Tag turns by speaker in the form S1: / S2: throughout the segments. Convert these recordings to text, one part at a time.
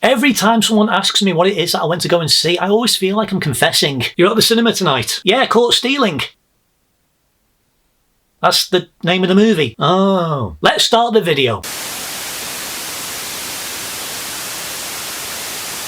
S1: Every time someone asks me what it is that I went to go and see, I always feel like I'm confessing. You're at the cinema tonight? Yeah, caught stealing. That's the name of the movie. Oh. Let's start the video.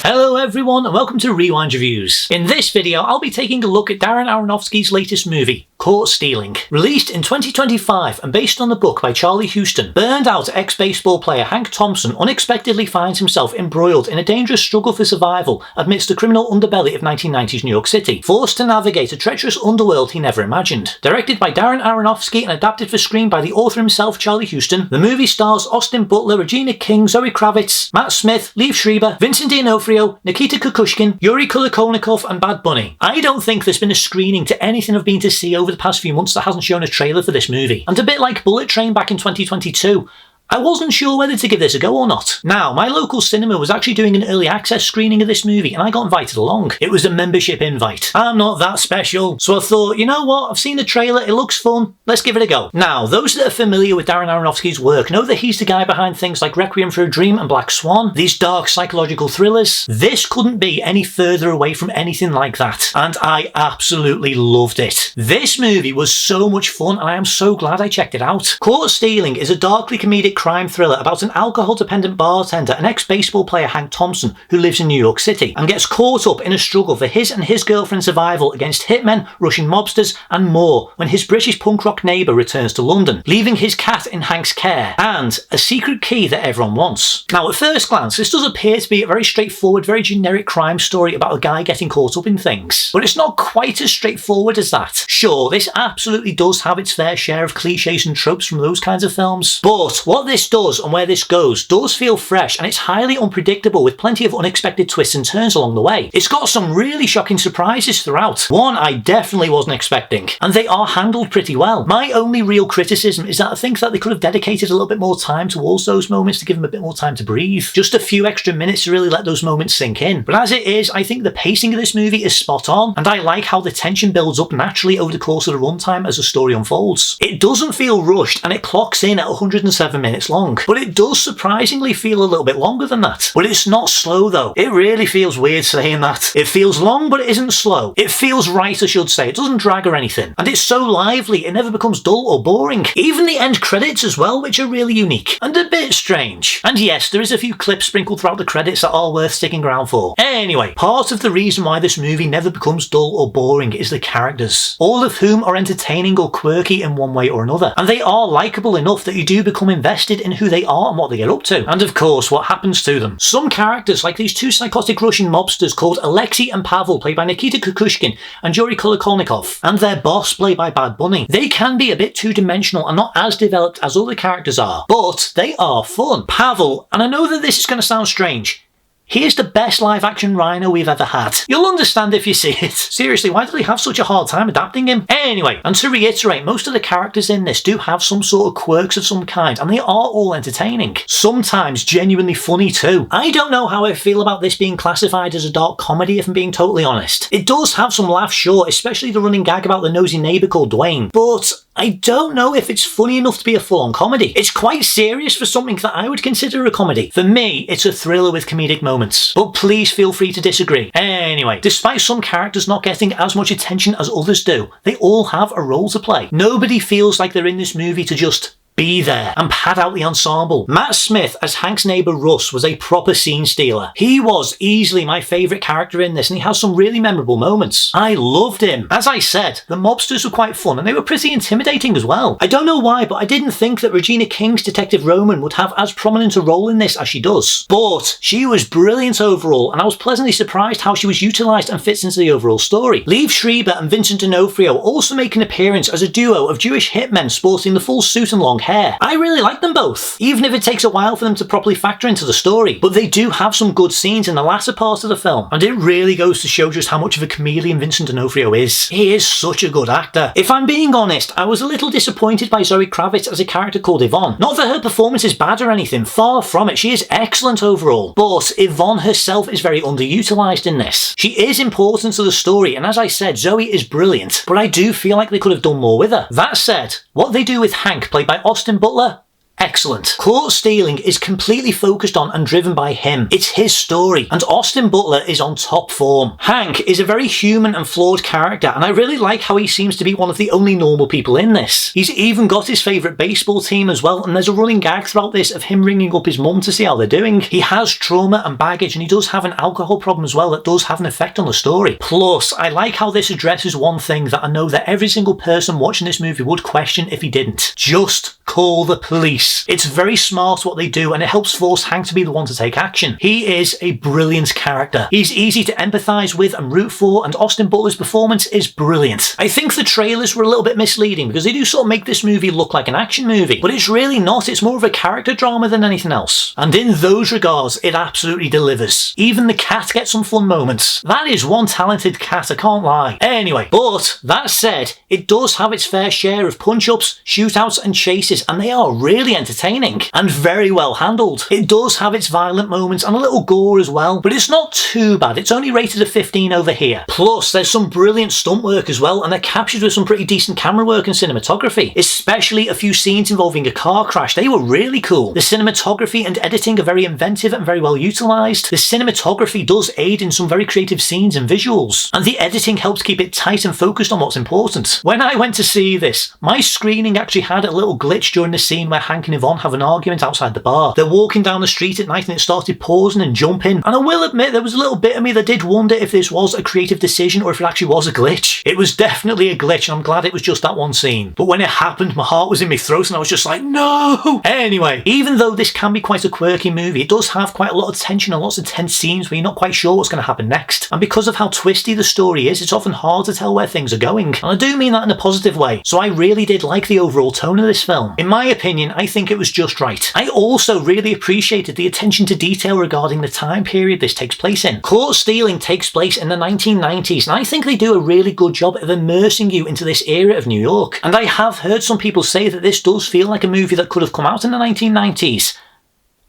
S1: Hello everyone and welcome to Rewind Reviews. In this video I'll be taking a look at Darren Aronofsky's latest movie, Caught Stealing. Released in 2025 and based on the book by Charlie Houston, burned out ex-baseball player Hank Thompson unexpectedly finds himself embroiled in a dangerous struggle for survival amidst the criminal underbelly of 1990s New York City, forced to navigate a treacherous underworld he never imagined. Directed by Darren Aronofsky and adapted for screen by the author himself, Charlie Houston, the movie stars Austin Butler, Regina King, Zoe Kravitz, Matt Smith, Liev Schreiber, Vincent D'Onofrio, Nikita Kukushkin, Yuri Kulikolnikov and Bad Bunny. I don't think there's been a screening to anything I've been to see over the past few months that hasn't shown a trailer for this movie. And a bit like Bullet Train back in 2022, I wasn't sure whether to give this a go or not. Now, my local cinema was actually doing an early access screening of this movie and I got invited along. It was a membership invite. I'm not that special, so I thought, you know what, I've seen the trailer, it looks fun, let's give it a go. Now, those that are familiar with Darren Aronofsky's work know that he's the guy behind things like Requiem for a Dream and Black Swan, these dark psychological thrillers. This couldn't be any further away from anything like that, and I absolutely loved it. This movie was so much fun and I am so glad I checked it out. Caught Stealing is a darkly comedic crime thriller about an alcohol-dependent bartender and ex-baseball player Hank Thompson who lives in New York City and gets caught up in a struggle for his and his girlfriend's survival against hitmen, Russian mobsters and more when his British punk rock neighbour returns to London, leaving his cat in Hank's care and a secret key that everyone wants. Now at first glance this does appear to be a very straightforward, very generic crime story about a guy getting caught up in things, but it's not quite as straightforward as that. Sure, this absolutely does have its fair share of cliches and tropes from those kinds of films, but what this does and where this goes does feel fresh and it's highly unpredictable with plenty of unexpected twists and turns along the way. It's got some really shocking surprises throughout. One I definitely wasn't expecting, and they are handled pretty well. My only real criticism is that I think that they could have dedicated a little bit more time towards those moments to give them a bit more time to breathe. Just a few extra minutes to really let those moments sink in. But as it is, I think the pacing of this movie is spot on, and I like how the tension builds up naturally over the course of the runtime as the story unfolds. It doesn't feel rushed and it clocks in at 107 minutes long. But it does surprisingly feel a little bit longer than that. But it's not slow though. It really feels weird saying that. It feels long but it isn't slow. It feels right, I should say. It doesn't drag or anything. And it's so lively it never becomes dull or boring. Even the end credits as well, which are really unique and a bit strange. And yes, there is a few clips sprinkled throughout the credits that are worth sticking around for. Anyway, part of the reason why this movie never becomes dull or boring is the characters, all of whom are entertaining or quirky in one way or another. And they are likeable enough that you do become invested in who they are and what they get up to, and of course what happens to them. Some characters, like these two psychotic Russian mobsters called Alexei and Pavel, played by Nikita Kukushkin and Yuri Kulikolnikov, and their boss, played by Bad Bunny, they can be a bit two-dimensional and not as developed as other characters are, but they are fun. Pavel, and I know that this is going to sound strange, he is the best live-action rhino we've ever had. You'll understand if you see it. Seriously, why did they have such a hard time adapting him? Anyway, and to reiterate, most of the characters in this do have some sort of quirks of some kind, and they are all entertaining. Sometimes genuinely funny too. I don't know how I feel about this being classified as a dark comedy, if I'm being totally honest. It does have some laughs, sure, especially the running gag about the nosy neighbour called Dwayne, but I don't know if it's funny enough to be a full-on comedy. It's quite serious for something that I would consider a comedy. For me, it's a thriller with comedic moments. But please feel free to disagree. Anyway, despite some characters not getting as much attention as others do, they all have a role to play. Nobody feels like they're in this movie to just be there and pad out the ensemble. Matt Smith as Hank's neighbour Russ was a proper scene stealer. He was easily my favourite character in this and he has some really memorable moments. I loved him. As I said, the mobsters were quite fun and they were pretty intimidating as well. I don't know why, but I didn't think that Regina King's Detective Roman would have as prominent a role in this as she does. But she was brilliant overall and I was pleasantly surprised how she was utilised and fits into the overall story. Liev Schreiber and Vincent D'Onofrio also make an appearance as a duo of Jewish hitmen sporting the full suit and long hair. I really like them both, even if it takes a while for them to properly factor into the story, but they do have some good scenes in the latter part of the film, and it really goes to show just how much of a chameleon Vincent D'Onofrio is. He is such a good actor. If I'm being honest, I was a little disappointed by Zoe Kravitz as a character called Yvonne. Not that her performance is bad or anything, far from it, she is excellent overall, but Yvonne herself is very underutilised in this. She is important to the story, and as I said, Zoe is brilliant, but I do feel like they could have done more with her. That said, what they do with Hank, played by Austin Butler, excellent. Court Stealing is completely focused on and driven by him. It's his story, and Austin Butler is on top form. Hank is a very human and flawed character, and I really like how he seems to be one of the only normal people in this. He's even got his favourite baseball team as well, and there's a running gag throughout this of him ringing up his mum to see how they're doing. He has trauma and baggage, and he does have an alcohol problem as well that does have an effect on the story. Plus, I like how this addresses one thing that I know that every single person watching this movie would question if he didn't. Just call the police. It's very smart what they do, and it helps force Hank to be the one to take action. He is a brilliant character. He's easy to empathise with and root for, and Austin Butler's performance is brilliant. I think the trailers were a little bit misleading because they do sort of make this movie look like an action movie, but it's really not. It's more of a character drama than anything else. And in those regards, it absolutely delivers. Even the cat gets some fun moments. That is one talented cat, I can't lie. Anyway, but that said, it does have its fair share of punch-ups, shootouts and chases, and they are really entertaining and very well handled. It does have its violent moments and a little gore as well, but it's not too bad. It's only rated a 15 over here. Plus, there's some brilliant stunt work as well, and they're captured with some pretty decent camera work and cinematography, especially a few scenes involving a car crash. They were really cool. The cinematography and editing are very inventive and very well utilised. The cinematography does aid in some very creative scenes and visuals, and the editing helps keep it tight and focused on what's important. When I went to see this, my screening actually had a little glitch during the scene where Hank and Yvonne have an argument outside the bar. They're walking down the street at night and it started pausing and jumping, and I will admit there was a little bit of me that did wonder if this was a creative decision or if it actually was a glitch. It was definitely a glitch, and I'm glad it was just that one scene. But when it happened, my heart was in my throat and I was just like, no! Anyway, even though this can be quite a quirky movie, it does have quite a lot of tension and lots of tense scenes where you're not quite sure what's going to happen next. And because of how twisty the story is, it's often hard to tell where things are going. And I do mean that in a positive way. So I really did like the overall tone of this film. In my opinion, I think it was just right. I also really appreciated the attention to detail regarding the time period this takes place in. Court Stealing takes place in the 1990s, and I think they do a really good job of immersing you into this era of New York. And I have heard some people say that this does feel like a movie that could have come out in the 1990s.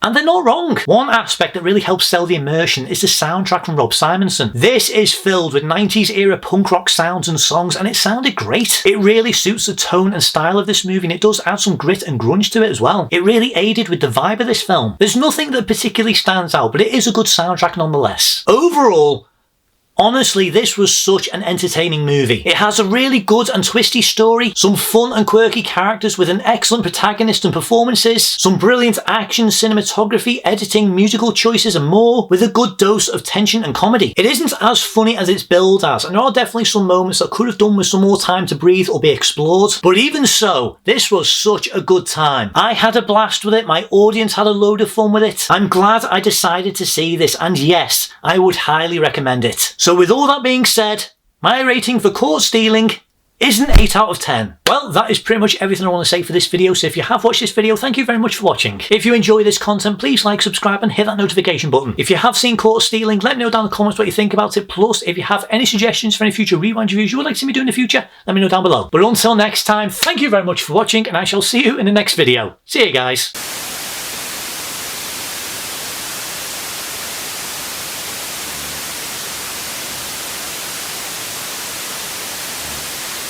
S1: And they're not wrong. One aspect that really helps sell the immersion is the soundtrack from Rob Simonson. This is filled with 90s era punk rock sounds and songs, and it sounded great. It really suits the tone and style of this movie, and it does add some grit and grunge to it as well. It really aided with the vibe of this film. There's nothing that particularly stands out, but it is a good soundtrack nonetheless. Overall, honestly, this was such an entertaining movie. It has a really good and twisty story, some fun and quirky characters with an excellent protagonist and performances, some brilliant action, cinematography, editing, musical choices and more, with a good dose of tension and comedy. It isn't as funny as it's billed as, and there are definitely some moments that could have done with some more time to breathe or be explored, but even so, this was such a good time. I had a blast with it, my audience had a load of fun with it. I'm glad I decided to see this, and yes, I would highly recommend it. So with all that being said, my rating for Court Stealing is an 8 out of 10. Well, that is pretty much everything I want to say for this video, so if you have watched this video, thank you very much for watching. If you enjoy this content, please like, subscribe and hit that notification button. If you have seen Court Stealing, let me know down in the comments what you think about it. Plus, if you have any suggestions for any future Rewind reviews you would like to see me do in the future, let me know down below. But until next time, thank you very much for watching, and I shall see you in the next video. See you guys.